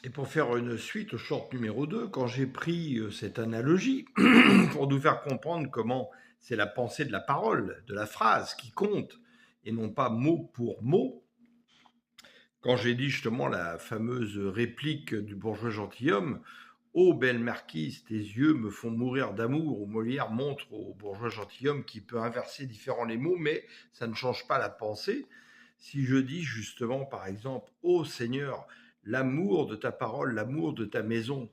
Et pour faire une suite au short numéro 2, quand j'ai pris cette analogie pour nous faire comprendre comment c'est la pensée de la parole, de la phrase qui compte, et non pas mot pour mot, quand j'ai dit justement la fameuse réplique du bourgeois gentilhomme, ô belle marquise, tes yeux me font mourir d'amour, où Molière montre au bourgeois gentilhomme qui peut inverser différents les mots, mais ça ne change pas la pensée. Si je dis justement, par exemple, ô Seigneur, l'amour de ta parole, l'amour de ta maison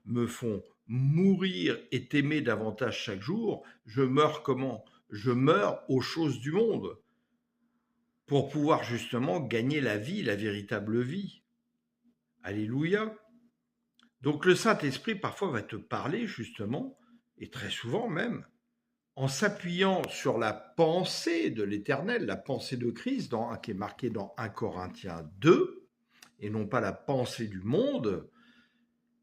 me font mourir et t'aimer davantage chaque jour, je meurs comment? Je meurs aux choses du monde pour pouvoir justement gagner la vie, la véritable vie. Alléluia. Donc le Saint-Esprit parfois va te parler justement, et très souvent même, en s'appuyant sur la pensée de l'Éternel, la pensée de Christ, qui est marquée dans 1 Corinthiens 2, et non pas la pensée du monde,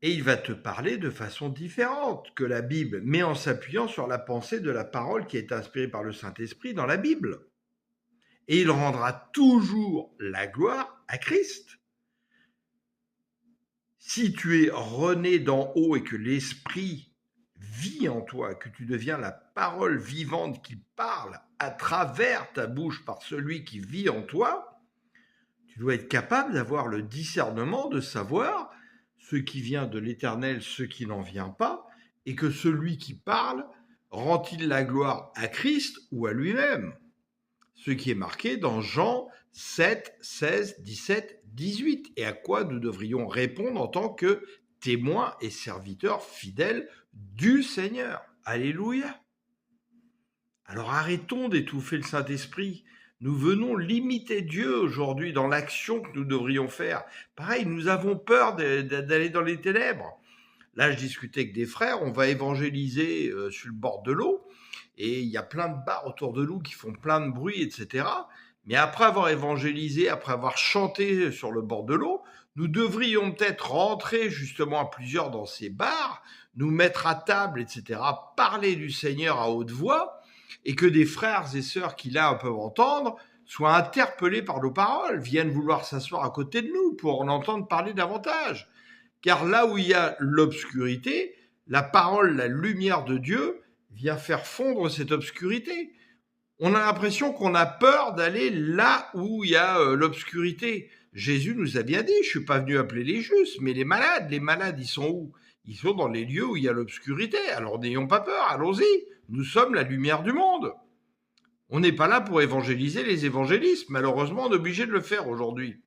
et il va te parler de façon différente que la Bible, mais en s'appuyant sur la pensée de la parole qui est inspirée par le Saint-Esprit dans la Bible. Et il rendra toujours la gloire à Christ. Si tu es rené d'en haut et que l'Esprit vit en toi, que tu deviens la parole vivante qui parle à travers ta bouche par celui qui vit en toi, tu dois être capable d'avoir le discernement de savoir ce qui vient de l'Éternel, ce qui n'en vient pas, et que celui qui parle rend-il la gloire à Christ ou à lui-même. Ce qui est marqué dans Jean 7, 16, 17, 18, et à quoi nous devrions répondre en tant que témoins et serviteurs fidèles du Seigneur. Alléluia. Alors arrêtons d'étouffer le Saint-Esprit. Nous venons limiter Dieu aujourd'hui dans l'action que nous devrions faire. Pareil, nous avons peur d'aller dans les ténèbres. Là, je discutais avec des frères, on va évangéliser sur le bord de l'eau, et il y a plein de bars autour de nous qui font plein de bruit, etc. Mais après avoir évangélisé, après avoir chanté sur le bord de l'eau, nous devrions peut-être rentrer justement à plusieurs dans ces bars, nous mettre à table, etc., parler du Seigneur à haute voix, et que des frères et sœurs qui là peuvent entendre soient interpellés par nos paroles, viennent vouloir s'asseoir à côté de nous pour en entendre parler davantage. Car là où il y a l'obscurité, la parole, la lumière de Dieu vient faire fondre cette obscurité. On a l'impression qu'on a peur d'aller là où il y a l'obscurité. Jésus nous a bien dit, je ne suis pas venu appeler les justes, mais les malades, ils sont où? Ils sont dans les lieux où il y a l'obscurité. Alors n'ayons pas peur, allons-y. Nous sommes la lumière du monde. On n'est pas là pour évangéliser les évangélistes. Malheureusement, on est obligé de le faire aujourd'hui.